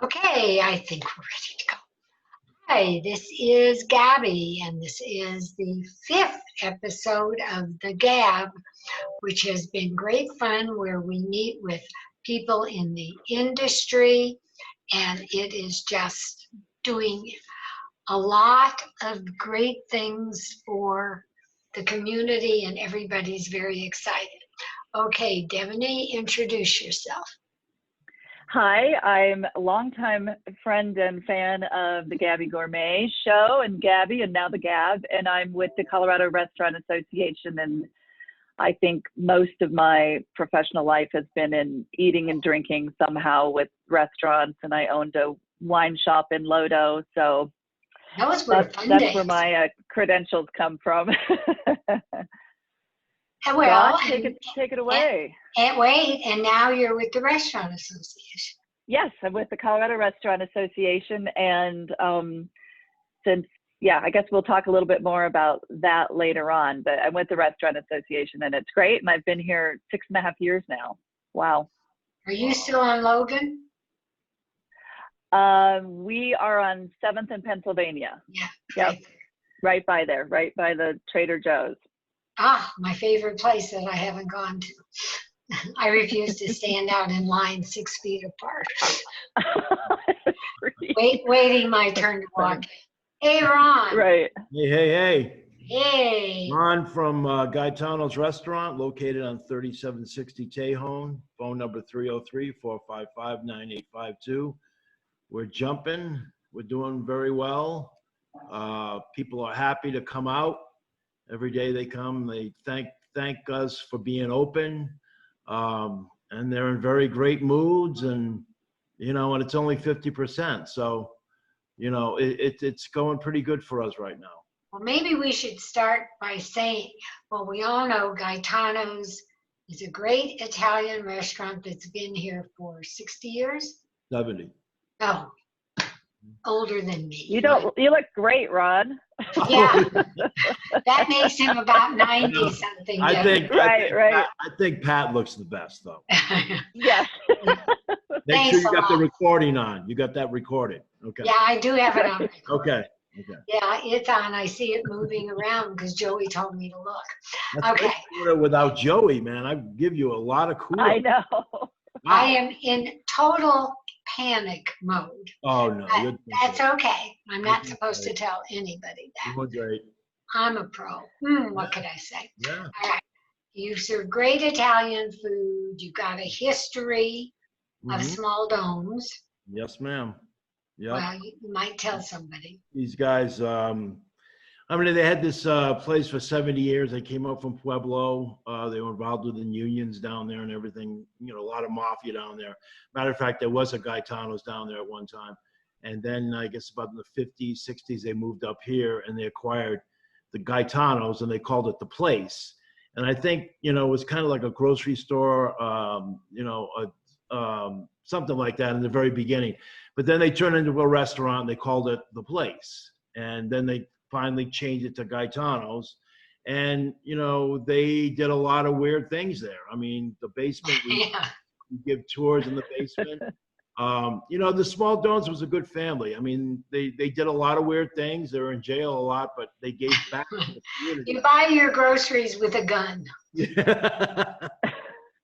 Okay, I think we're ready to go. Hi, this is Gabby, and this is the fifth episode of the Gabb, which has been great fun where we meet with people in the industry, and it is just doing a lot of great things for the community, and everybody's very excited. Okay, Devany, introduce yourself. Hi, I'm a longtime friend and fan of the Gabby Gourmet show and Gabby and now the Gabb, and I'm with the Colorado Restaurant Association, and I think most of my professional life has been in eating and drinking somehow with restaurants, and I owned a wine shop in Lodo, so Those were fun that's days. where my credentials come from. Well, Ron, take it away. And wait, and now you're with the Restaurant Association. Yes, I'm with the Colorado Restaurant Association, and I guess we'll talk a little bit more about that later on, but I'm with the Restaurant Association, and it's great, and I've been here 6.5 years now. Wow. Are you still on Logan? We are on 7th and Pennsylvania. Yeah. Yep. Right by there, right by the Trader Joe's. Ah, my favorite place that I haven't gone to. I refuse to stand out in line 6 feet apart. Waiting my turn to walk in. Hey, Ron. Right. Hey. Hey. Ron from Gaetano's Restaurant, located on 3760 Tejon, phone number 303-455-9852. We're jumping. We're doing very well. People are happy to come out. Every day they come, they thank us for being open. And they're in very great moods, and and it's only 50%. So, it's going pretty good for us right now. Well, maybe we should start by saying, well, we all know Gaetano's is a great Italian restaurant that's been here for 60 years. 70. Oh, older than me. You look great, Ron. Yeah, that makes him about 90 something. I think Pat looks the best, though. Yes. Make sure you got the recording on. You got that recorded. Okay. Yeah, I do have it on. Okay. Yeah, it's on. I see it moving around because Joey told me to look. That's okay. Without Joey, man, I give you a lot of kudos. I know. Wow. I am in total panic mode. Oh, no. That's okay. I'm not supposed to tell anybody that. You're great. I'm a pro. What could I say? Yeah. All right. You serve great Italian food. You got a history of small domes. Yes, ma'am. Yeah. Well, you might tell somebody. These guys, they had this place for 70 years. They came up from Pueblo. They were involved with the unions down there and everything. A lot of mafia down there. Matter of fact, there was a Gaetano's down there at one time. And then I guess about in the 50s, 60s, they moved up here and they acquired the Gaetano's and they called it the Place. And I think, it was kind of like a grocery store, something like that in the very beginning. But then they turned into a restaurant and they called it the Place. And then they finally changed it to Gaetano's. And, they did a lot of weird things there. I mean, the basement, we give tours in the basement. The Small Dones was a good family. I mean, they did a lot of weird things. They were in jail a lot, but they gave back to the community. You buy your groceries with a gun.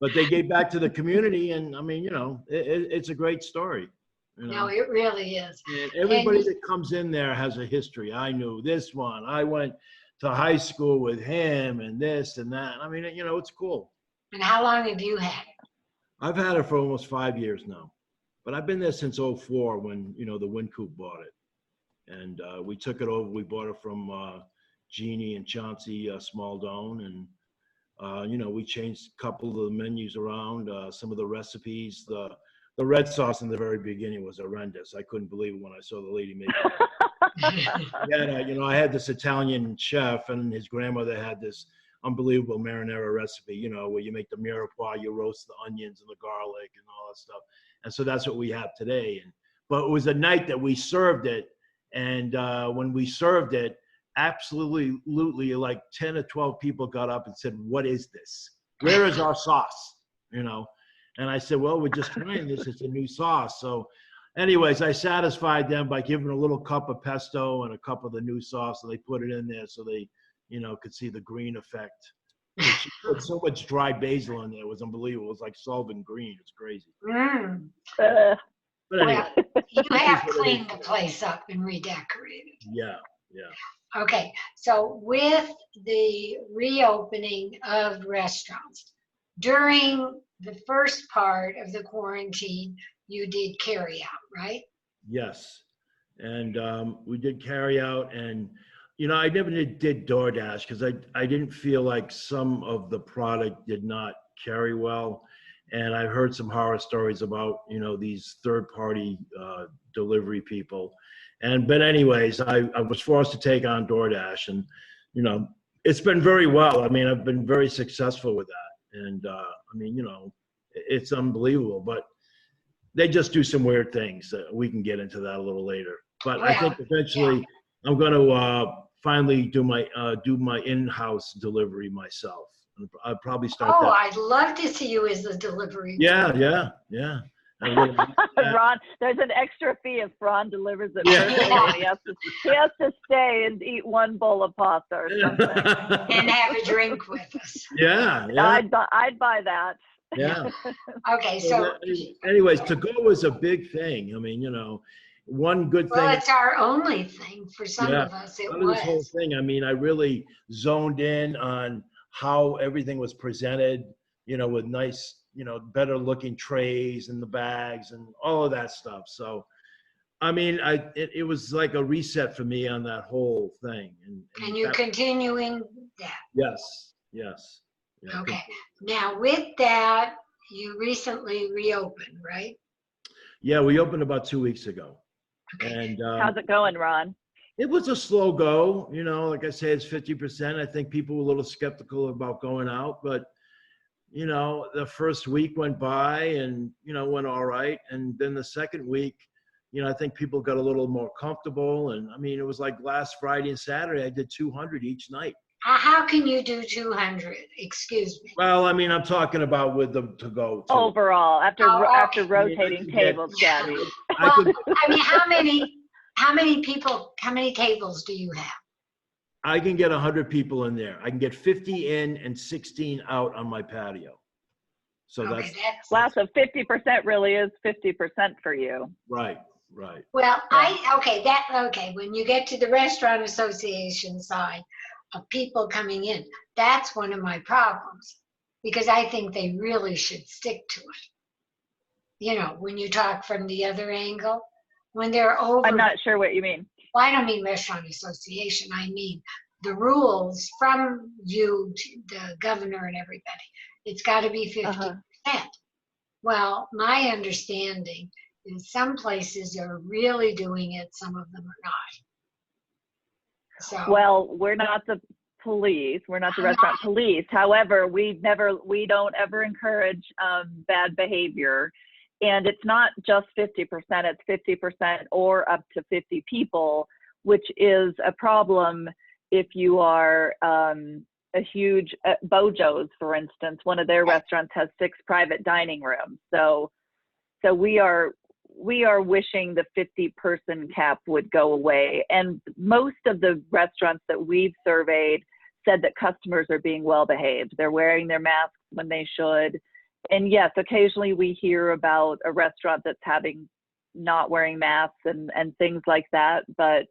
But they gave back to the community, and I mean, it's a great story. No, it really is. And everybody that comes in there has a history. I knew this one. I went to high school with him and this and that. I mean, it's cool. And how long have you had it? I've had it for almost 5 years now. But I've been there since 2004 when, the Wind Coop bought it. And we took it over. We bought it from Jeannie and Chauncey Smaldone. And, we changed a couple of the menus around, some of the recipes. The red sauce in the very beginning was horrendous. I couldn't believe it when I saw the lady make it. I had this Italian chef, and his grandmother had this unbelievable marinara recipe, where you make the mirepoix, you roast the onions and the garlic and all that stuff. And so that's what we have today. But it was a night that we served it. And when we served it, absolutely like 10 or 12 people got up and said, "What is this? Where is our sauce?" And I said, "Well, we're just trying this. It's a new sauce." So, anyways, I satisfied them by giving a little cup of pesto and a cup of the new sauce, so they put it in there so they, could see the green effect. She put so much dry basil in there, it was unbelievable. It was like solvent green. It's crazy. Mm. But anyway, Well, you have cleaned the place up and redecorated. yeah, yeah. Okay, so with the reopening of restaurants, during the first part of the quarantine, you did carry out, right? Yes. And we did carry out, and I never did DoorDash because I didn't feel like some of the product did not carry well. And I heard some horror stories about, these third-party delivery people. But anyways, I was forced to take on DoorDash, and, it's been very well. I mean, I've been very successful with that. And it's unbelievable, but they just do some weird things. We can get into that a little later. But I think eventually I'm going to finally do my in-house delivery myself. I'll probably start that. I'd love to see you as the delivery. Yeah. Ron, there's an extra fee if Ron delivers it personally. He has to stay and eat one bowl of pasta or something. And have a drink with us. Yeah. I'd buy that. Yeah. Okay, so anyways, to go is a big thing. I mean, one good thing. Well, it's our only thing for some of us. It was. This whole thing, I mean, I really zoned in on how everything was presented, with nice, better looking trays and the bags and all of that stuff. So, I mean, it was like a reset for me on that whole thing. And you're continuing that? Yes. Yeah, okay. Now, with that, you recently reopened, right? Yeah, we opened about 2 weeks ago. Okay. And how's it going, Ron? It was a slow go, like I say, it's 50%. I think people were a little skeptical about going out, but, the first week went by and, went all right. And then the second week, I think people got a little more comfortable. And I mean, it was like last Friday and Saturday, I did 200 each night. How can you do 200? Excuse me. Well, I mean, I'm talking about with the to-go. Overall, after rotating tables, Gabby. Well, I mean, how many tables do you have? I can get 100 people in there. I can get 50 in and 16 out on my patio. So wow, so 50% really is 50% for you. Right. Well, when you get to the restaurant association side of people coming in, that's one of my problems, because I think they really should stick to it. When you talk from the other angle, when they're over. I'm not sure what you mean. Well, I don't mean restaurant association. I mean the rules from you to the governor and everybody. It's got to be 50%. Well, my understanding is some places are really doing it. Some of them are not. So. Well, we're not the police. We're not the restaurant police. However, we don't ever encourage bad behavior. And it's not just 50%, it's 50% or up to 50 people, which is a problem if you are a huge, Bojo's, for instance, one of their restaurants has 6 private dining rooms. So we are wishing the 50-person cap would go away. And most of the restaurants that we've surveyed said that customers are being well behaved. They're wearing their masks when they should. And yes, occasionally we hear about a restaurant that's not wearing masks and things like that, but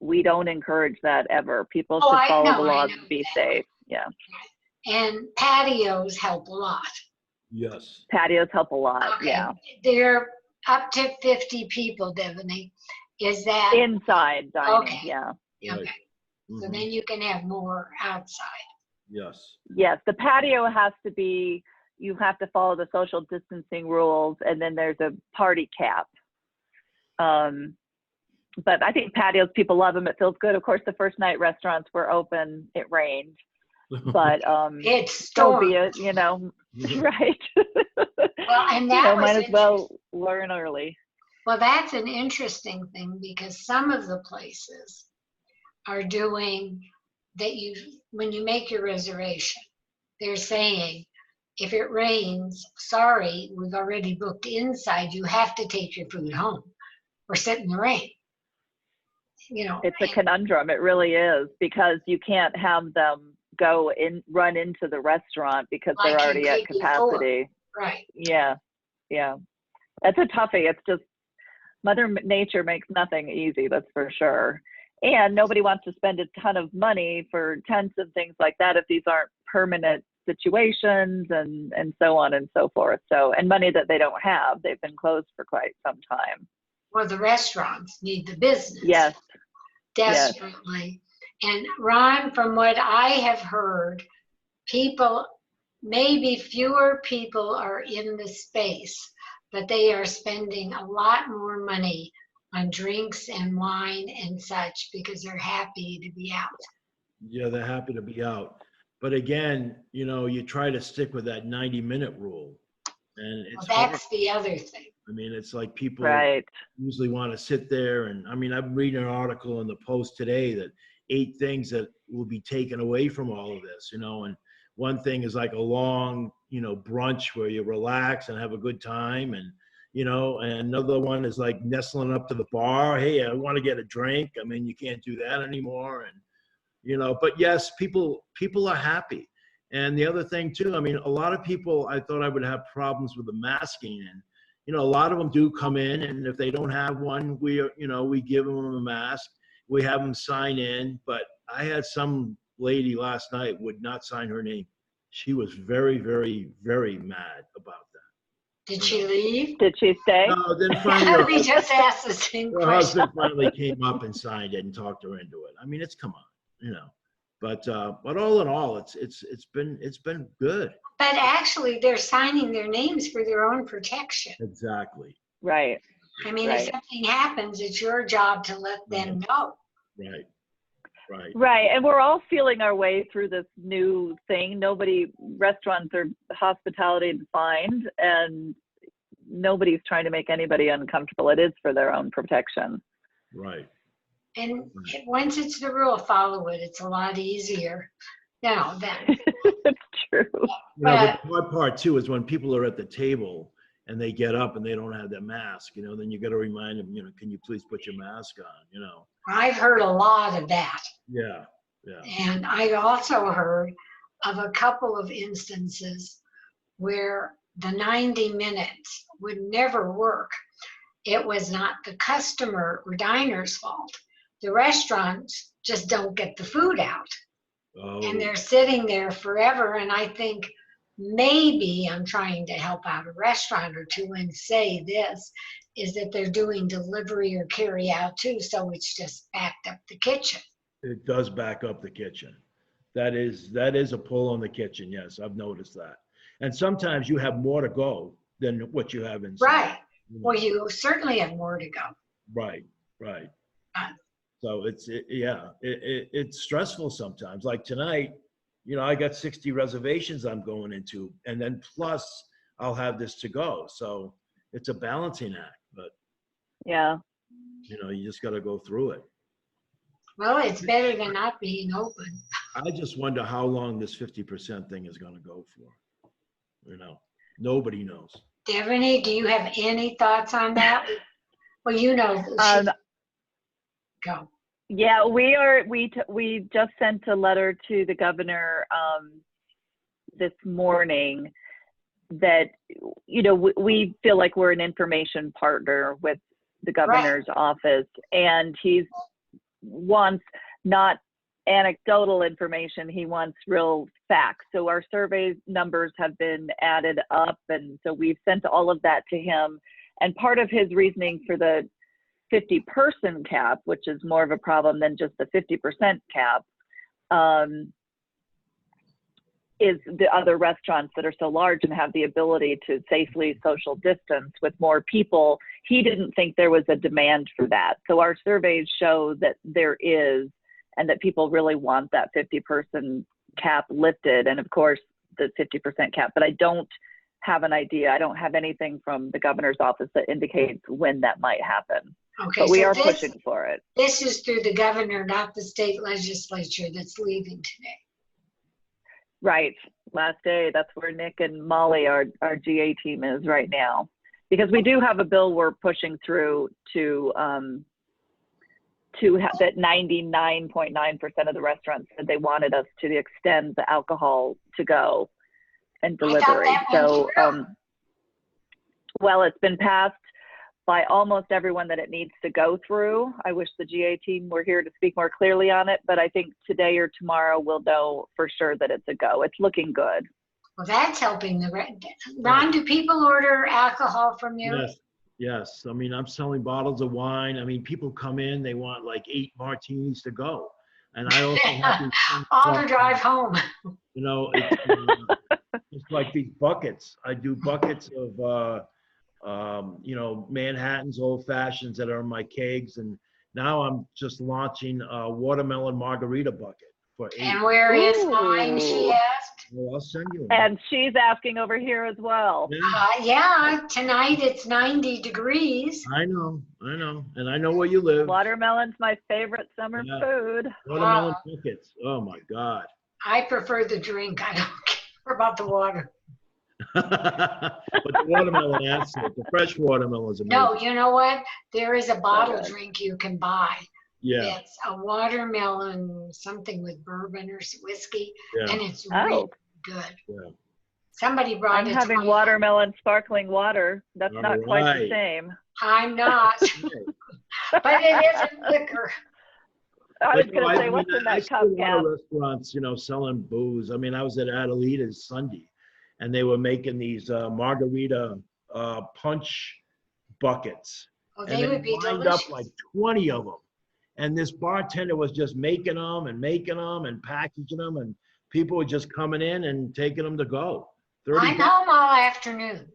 we don't encourage that ever. People should follow the laws and be safe. Yeah. And patios help a lot. Yes. Patios help a lot. Okay. Yeah. They're up to 50 people, Devany. Is that inside dining? Okay. Yeah. Okay. Right. So then you can have more outside. Yes. Yes. The patio has to be. You have to follow the social distancing rules, and then there's a party cap. But I think patios, people love them. It feels good. Of course, the first night restaurants were open, it rained, but it's so be it, right? Well, and that might as well learn early. Well, that's an interesting thing, because some of the places are doing that. When you make your reservation, they're saying, if it rains, sorry, we've already booked inside. You have to take your food home or sit in the rain. You know, It's a conundrum. It really is, because you can't have them run into the restaurant because like they're you already at could before. capacity. Right. Yeah. That's a toughie. It's just Mother Nature makes nothing easy, that's for sure. And nobody wants to spend a ton of money for tents and things like that if these aren't permanent situations and so on and so forth. So, and money that they don't have. They've been closed for quite some time. Well, the restaurants need the business. Yes. Desperately. Yes. And Ron, from what I have heard, maybe fewer people are in the space, but they are spending a lot more money on drinks and wine and such because they're happy to be out. Yeah, they're happy to be out. But again, you know, you try to stick with that 90-minute rule. And it's that's the other thing. I mean, it's like people right. usually want to sit there. And I mean, I'm reading an article in the Post today that 8 things that will be taken away from all of this, you know, and one thing is like a long, you know, brunch where you relax and have a good time. And, you know, and another one is like nestling up to the bar. Hey, I want to get a drink. I mean, you can't do that anymore. And, you know, but yes, people are happy. And the other thing too, I mean, a lot of people, I thought I would have problems with the masking, and, you know, a lot of them do come in, and if they don't have one, we give them a mask. We have them sign in. But I had some lady last night would not sign her name. She was very, very, very mad about that. Did she leave? Did she stay? No, then finally, we just asked the same her question. husband finally came up and signed it and talked her into it. I mean, it's come on, you know. But all in all, it's been good. But actually, they're signing their names for their own protection. Exactly. Right. I mean, if something happens, it's your job to let them know. Right. Right. Right. And we're all feeling our way through this new thing. Restaurants are hospitality defined, and nobody's trying to make anybody uncomfortable. It is for their own protection. Right. And once it's the rule, follow it. It's a lot easier. No, then. It's true. You know, the hard part too is when people are at the table and they get up and they don't have their mask, you know, then you got to remind them, you know, can you please put your mask on, you know? I've heard a lot of that. Yeah. Yeah. And I also heard of a couple of instances where the 90 minutes would never work. It was not the customer or diner's fault. The restaurants just don't get the food out. Oh. And they're sitting there forever. And I think maybe I'm trying to help out a restaurant or two and say this, is that they're doing delivery or carry out too. So it's just backed up the kitchen. It does back up the kitchen. That is a pull on the kitchen. Yes, I've noticed that. And sometimes you have more to go than what you have inside. Right. Well, you certainly have more to go. Right. Right. So it's stressful sometimes. Like tonight, you know, I got 60 reservations I'm going into, and then plus I'll have this to go. So it's a balancing act, but yeah, you know, you just got to go through it. Well, it's better than not being open. I just wonder how long this 50% thing is going to go for. You know, nobody knows. Devany, do you have any thoughts on that? Well, you know. Go. Yeah, we just sent a letter to the governor this morning that, you know, we feel like we're an information partner with the governor's office, and he wants not anecdotal information, he wants real facts. So our survey numbers have been added up, and so we've sent all of that to him. And part of his reasoning for the 50-person cap, which is more of a problem than just the 50% cap, is the other restaurants that are so large and have the ability to safely social distance with more people. He didn't think there was a demand for that. So our surveys show that there is, and that people really want that 50-person cap lifted, and of course the 50% cap. But I don't have an idea. I don't have anything from the governor's office that indicates when that might happen. Okay, but we so are pushing for it. This is through the governor, not the state legislature that's leaving today. Right. last day. That's where Nick and Molly, our GA team, is right now. Because we do have a bill we're pushing through to have that 99.9% of the restaurants said they wanted us to extend the alcohol to go and delivery. So, well, it's been passed by almost everyone that it needs to go through. I wish the GA team were here to speak more clearly on it, but I think today or tomorrow we'll know for sure that it's a go. It's looking good. Well, that's helping Ron, do people order alcohol from you? Yes, yes. I mean, I'm selling bottles of wine. I mean, people come in, they want like 8 martinis to go. And I also have these all to drive home. You know, it's like these buckets. I do buckets of, you know, Manhattans, old fashions that are in my kegs. And now I'm just launching a watermelon margarita bucket for 8. And where is mine, she asked? Well, I'll send you one. And she's asking over here as well. Yeah, tonight it's 90 degrees. I know. And I know where you live. Watermelon's my favorte summer food. Watermelon buckets. Oh my God. I prefer the drink. I don't care about the water. But the watermelon acid, the fresh watermelon is amazing. No, you know what? There is a bottle drink you can buy. Yeah. It's a watermelon, something with bourbon or whiskey, Yeah. and it's really good. Yeah. Somebody brought I'm it having to watermelon sparkling water. That's All not quite the right. same. I'm not, but it isn't liquor. I was But, going to say, I what's mean, in I that see cup, a lot Gabb? of restaurants, you know, selling booze. I mean, I was at Adelita's Sunday, and they were making these margarita punch buckets. Oh, And they would be lined delicious. up like 20 of them. And this bartender was just making them and packaging them, and people were just coming in and taking them to go. I'm home all afternoon.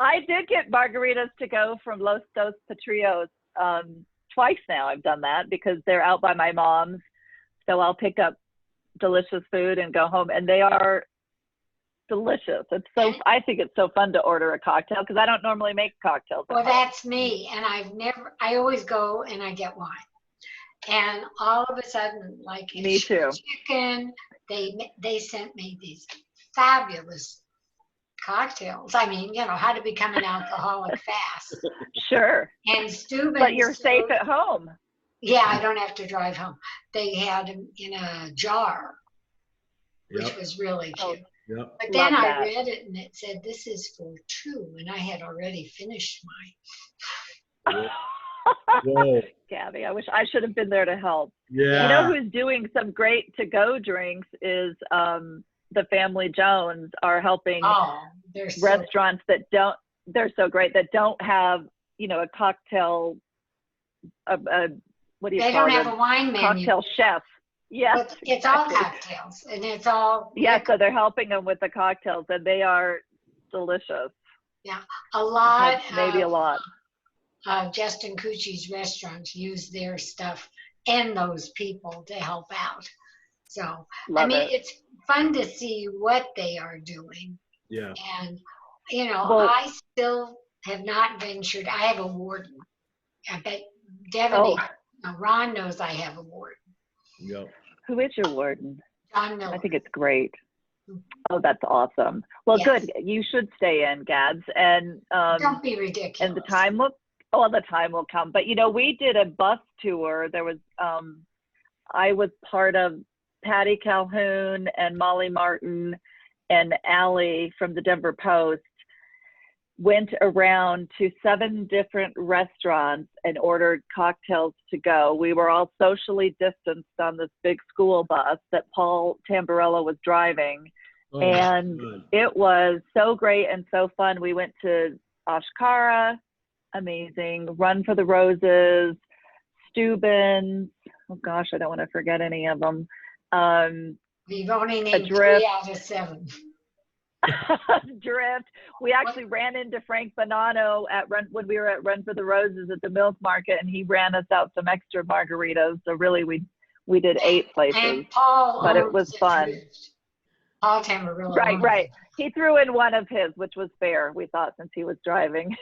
I did get margaritas to go from Los Dos Patrios twice now. I've done that because they're out by my mom's. So I'll pick up delicious food and go home, and they are delicious. I think it's so fun to order a cocktail because I don't normally make cocktails. Well, that's me, and I always go and I get wine. And all of a sudden, like Me too. chicken, they sent me these fabulous cocktails. I mean, you know, how to become an alcoholic fast. Sure. And Steuben's. But you're safe at home. Yeah, I don't have to drive home. They had them in a jar, which was really cute. Yep. But then Love I that. read it and it said, this is for 2, and I had already finished mine. Whoa. Gabby, I wish I should have been there to help. Yeah. You know who's doing some great to-go drinks is the Family Jones are helping They're restaurants that don't, they're so great, that don't have, you know, a cocktail, what do you They call don't it? have a wine menu. Cocktail chef. Yes. But it's all cocktails, and it's all. Yeah, so they're helping them with the cocktails, and they are delicious. Yeah, a lot. Maybe a lot. Justin Cucci's restaurants use their stuff and those people to help out. So, Love I mean, it. it's fun to see what they are doing. Yeah. And, you know, Well, I still have not ventured. I have a warden. I bet Devany, Ron knows I have a warden. Yep. Who is your warden? John Miller. I think it's great. Oh, that's awesome. Well, Yes. good. You should stay in, Gabbs, and Don't be ridiculous. and the time will come. But you know, we did a bus tour. There was I was part of Patty Calhoun and Molly Martin and Allie from the Denver Post went around to 7 different restaurants and ordered cocktails to go. We were all socially distanced on this big school bus that Paul Tamburello was driving. Oh, And good. it was so great and so fun. We went to Oshkara, amazing, Run for the Roses, Steuben's, oh gosh, I don't want to forget any of them. We've only named Adrift. 3 out of 7. Drift. We actually ran into Frank Bonanno when we were at Run for the Roses at the Milk Market, and he ran us out some extra margaritas. So really, we did 8 places, And Paul but it owns was the fun. Drift. Paul Tamburello. Right, owns right. it. He threw in one of his, which was fair, we thought, since he was driving.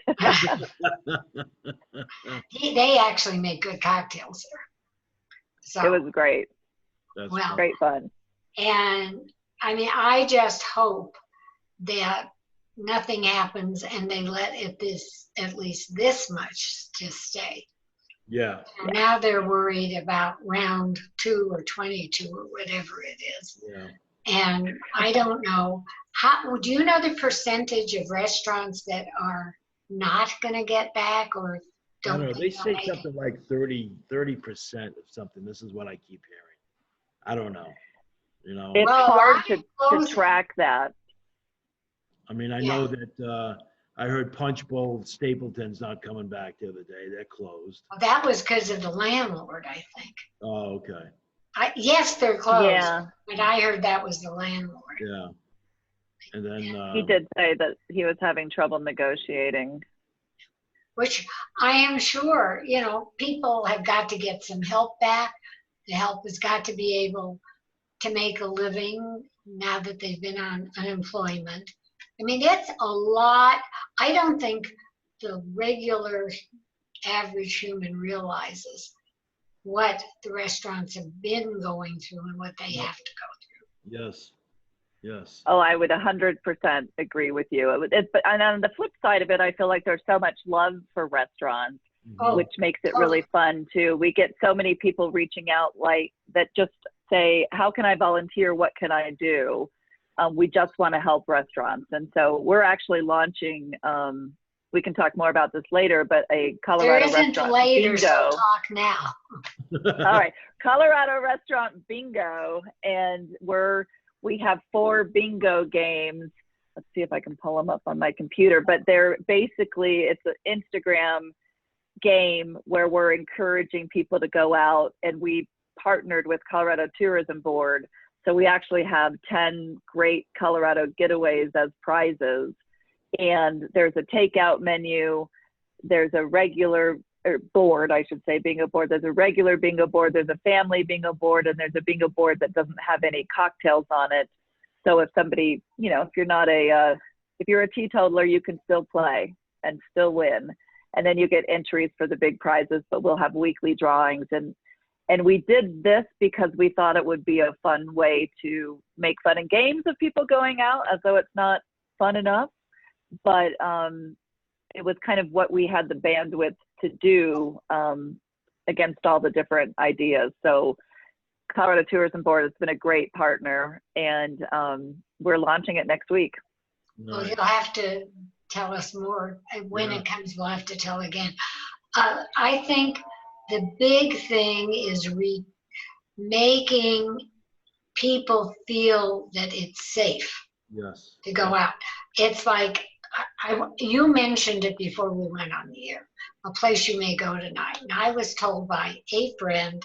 They actually make good cocktails there. So, It was great. That's Well, fun. Great fun. And I mean, I just hope that nothing happens and they let at least this much to stay. Yeah. Now they're worried about round 2 or 22 or whatever it is. Yeah. And I don't know do you know the percentage of restaurants that are not going to get back or I don't don't know. They think they'll say make it? something like 30% of something. This is what I keep hearing. I don't know. You know, It's Well, hard I'm to closing. track that. I mean, I know that I heard Punch Bowl Stapleton's not coming back the other day. They're closed. Well, that was because of the landlord, I think. Oh, okay. Yes, they're closed, Yeah, but I heard that was the landlord. Yeah. And then he did say that he was having trouble negotiating. Which I am sure, people have got to get some help back. The help has got to be able to make a living now that they've been on unemployment. I mean, it's a lot. I don't think the regular average human realizes what the restaurants have been going through and what they have to go through. yes. Yes. Oh, I would 100% agree with you. But and on the flip side of it, I feel like there's so much love for restaurants, Oh, which makes it totally. really fun too. We get so many people reaching out like that just say, how can I volunteer? What can I do? We just want to help restaurants. And so we're actually launching, we can talk more about this later, but a Colorado There isn't restaurant later, bingo. so talk now. All right, Colorado restaurant bingo. And we have 4 bingo games. Let's see if I can pull them up on my computer, but they're basically, it's an Instagram game where we're encouraging people to go out, and we partnered with Colorado Tourism Board. So we actually have 10 great Colorado getaways as prizes. And there's a takeout menu. There's a regular board, I should say, bingo board. There's a regular bingo board. There's a family bingo board, and there's a bingo board that doesn't have any cocktails on it. So if somebody, if you're not if you're a teetotaler, you can still play and still win. And then you get entries for the big prizes, but we'll have weekly drawings. And we did this because we thought it would be a fun way to make fun and games of people going out, as though it's not fun enough. But it was kind of what we had the bandwidth to do against all the different ideas. So Colorado Tourism Board has been a great partner, and we're launching it next week. Well, you'll have to tell us more. When it comes, we'll have to tell again. I think the big thing is making people feel that it's safe to go out. It's like, you mentioned it before we went on the air, a place you may go tonight. And I was told by a friend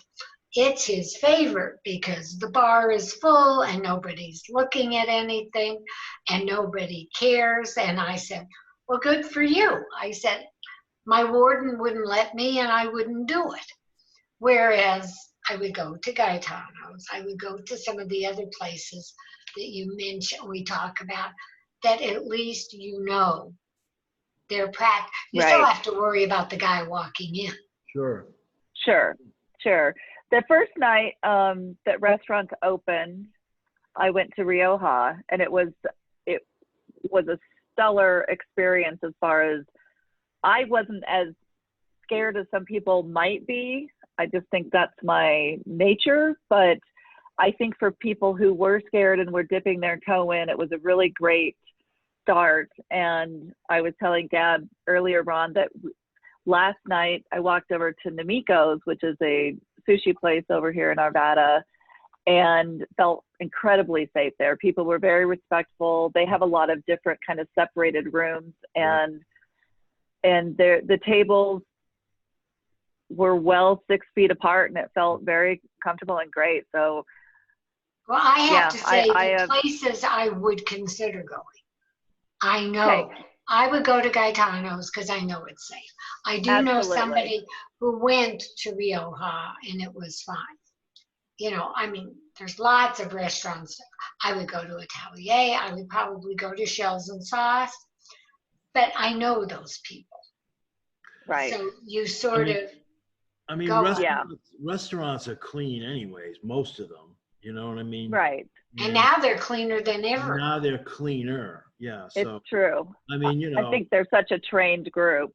it's his favorite because the bar is full and nobody's looking at anything and nobody cares. And I said, well, good for you. I said, my warden wouldn't let me and I wouldn't do it. Whereas I would go to Gaetano's, I would go to some of the other places that you mentioned, we talk about, that at least they're practiced. You still have to worry about the guy walking in. Sure. The first night that restaurants opened, I went to Rioja, and it was a stellar experience as far as I wasn't as scared as some people might be. I just think that's my nature. But I think for people who were scared and were dipping their toe in, it was a really great start. And I was telling Gabb earlier, Ron, that last night I walked over to Namiko's, which is a sushi place over here in Arvada, and felt incredibly safe there. People were very respectful. They have a lot of different kind of separated rooms, and the tables were well 6 feet apart, and it felt very comfortable and great. So, well, I have to say, the places I would consider going, I know. I would go to Gaetano's because I know it's safe. I do know somebody who went to Rioja and it was fine. I mean, there's lots of restaurants. I would go to Atelier. I would probably go to Shells and Sauce. But I know those people. Right. So you sort of restaurants are clean anyways, most of them. You know what I mean? Right. And now they're cleaner than ever. Now they're cleaner. Yeah. So, It's true. I mean, you I know, think they're such a trained group.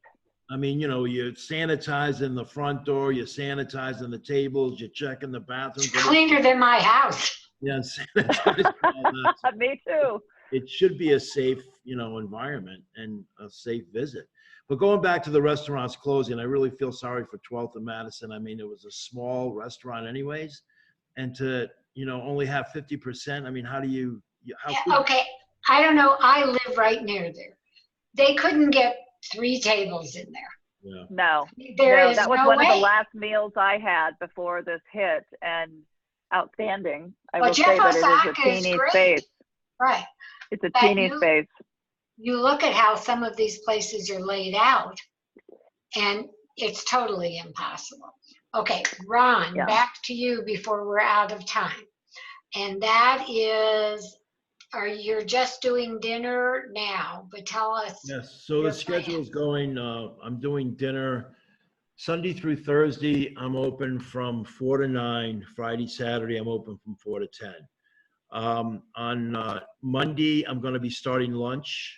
I mean, you know, you're sanitizing the front door, you're sanitizing the tables, you're checking the bathrooms. It's cleaner than my house. Yeah, and sanitizing all that. Me too. It should be a safe, you know, environment and a safe visit. But going back to the restaurants closing, I really feel sorry for 12th and Madison. I mean, it was a small restaurant anyways. And to, you know, only have 50%, I mean, how do you, Okay, I don't know. I live right near there. They couldn't get 3 tables in there. Yeah. No, There is that was no one way. of the last meals I had before this hit, and outstanding. I Well, will say Jeff that it is a Osaka is teeny great. space. Right. It's a But teeny space. You look at how some of these places are laid out, and it's totally impossible. Okay, Ron, Yeah. back to you before we're out of time. And that is, you're just doing dinner now, but tell us. Yes, so the your schedule plan. is going, I'm doing dinner Sunday through Thursday. I'm open from 4 to 9. Friday, Saturday, I'm open from 4 to 10. On Monday, I'm going to be starting lunch,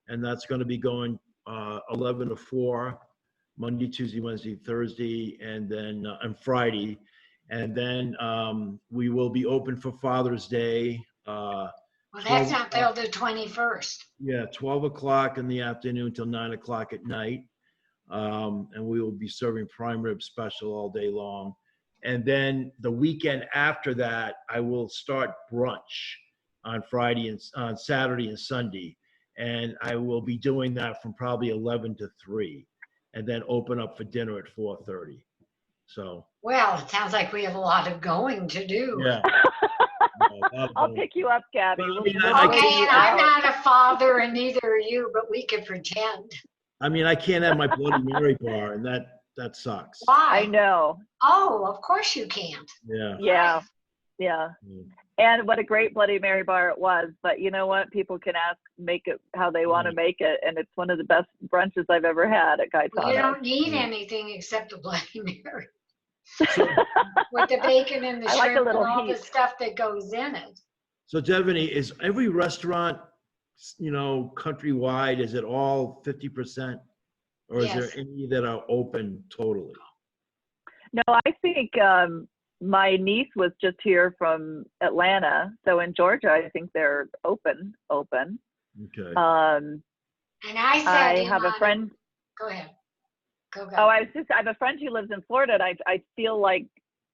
and that's going to be going 11 to 4, Monday, Tuesday, Wednesday, Thursday, and then on Friday. And then we will be open for Father's Day. Well, that's 12 not till the 21st. Yeah, 12 o'clock in the afternoon till 9 o'clock at night. And we will be serving prime rib special all day long. And then the weekend after that, I will start brunch on Friday and on Saturday and Sunday. And I will be doing that from probably 11 to 3, and then open up for dinner at 4:30. So. Well, it sounds like we have a lot of going to do. Yeah. I'll pick you up, Gabby. Well, I We'll mean, we'll I weigh Okay, you and I'm out. not a father, and neither are you, but we could pretend. I mean, I can't have my Bloody Mary bar, and that sucks. Why? I know. Oh, of course you can't. Yeah. Yeah. Yeah. Mm. And what a great Bloody Mary bar it was. But you know what? People can make it how they want to make it. And it's one of the best brunches I've ever had at Gaetano. Well, you don't need anything except a Bloody Mary. With the bacon and the I like a shrimp and little all the heat. stuff that goes in it. So Devany, is every restaurant, you know, countrywide, is it all 50%? Or is there Yes. any that are open totally? No, I think my niece was just here from Atlanta. So in Georgia, I think they're open. Okay. And I said, I have a friend. Go ahead. Go. Oh, I have a friend who lives in Florida, and I feel like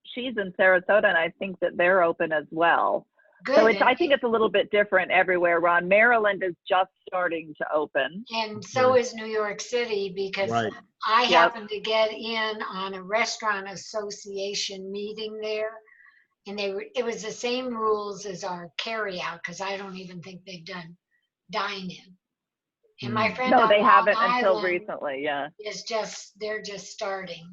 she's in Sarasota, and I think that they're open as well. Good. So I think it's a little bit different everywhere, Ron. Maryland is just starting to open. And so is New York City, because Right. I Yep. happened to get in on a restaurant association meeting there. And it was the same rules as our carry out, because I don't even think they've done dine in. And my friend No, on they Long haven't until Island recently. Yeah. they're just starting.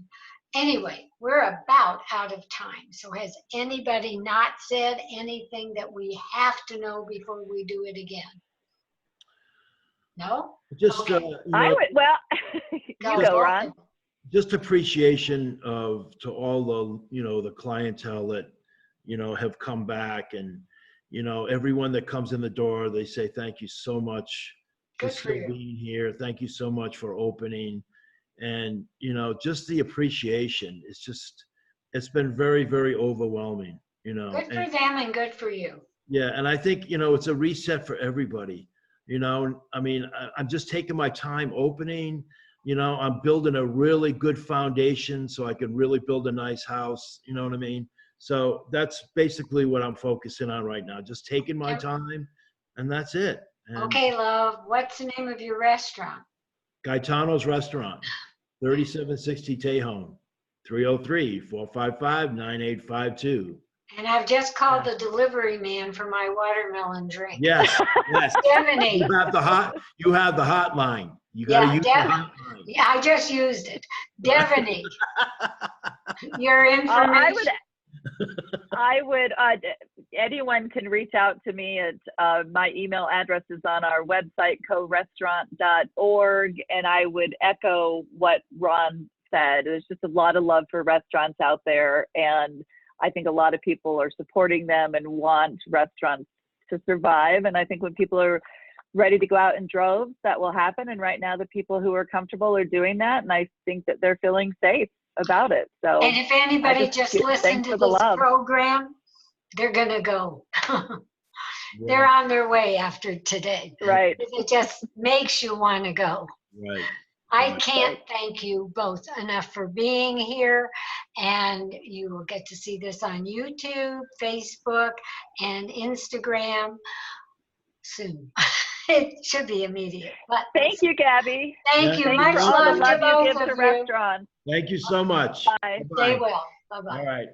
Anyway, we're about out of time. So has anybody not said anything that we have to know before we do it again? No? Just, Okay. you I know, would. Well, you go, Ron. just appreciation to all the, you know, the clientele that, you know, have come back, and, you know, everyone that comes in the door, they say, thank you so much for Good for still you. being here. Thank you so much for opening. And, you know, just the appreciation, it's been very, very overwhelming, you know. Good for them and good for you. Yeah, and I think, you know, it's a reset for everybody. You know, I mean, I'm just taking my time opening. You know, I'm building a really good foundation so I can really build a nice house. You know what I mean? So that's basically what I'm focusing on right now. Just taking my time, and that's it. And Okay, love. What's the name of your restaurant? Gaetano's Restaurant, 3760 Tejon, 303-455-9852. And I've just called the delivery man for my watermelon drink. Yes, yes. Devany. You have the hotline. You got to use the hotline. Yeah, I just used it. Devany, your information. Anyone can reach out to me at my email address is on our website, corestaurant.org, and I would echo what Ron said. There's just a lot of love for restaurants out there, and I think a lot of people are supporting them and want restaurants to survive. And I think when people are ready to go out in droves, that will happen. And right now, the people who are comfortable are doing that. And I think that they're feeling safe about it. So, And if anybody just give listened thanks to for the this love. program, they're going to go. They're Yeah, on their way after today. Right. It just makes you want to go. right. I can't thank you both enough for being here, and you will get to see this on YouTube, Facebook, and Instagram soon. It should be immediate. But Thank you, Gabby. thank you. Thank Thanks Much for all the love to love you both give to of you. restaurants. Thank you so much. Bye. Stay Bye-bye. well. Bye-bye. All right.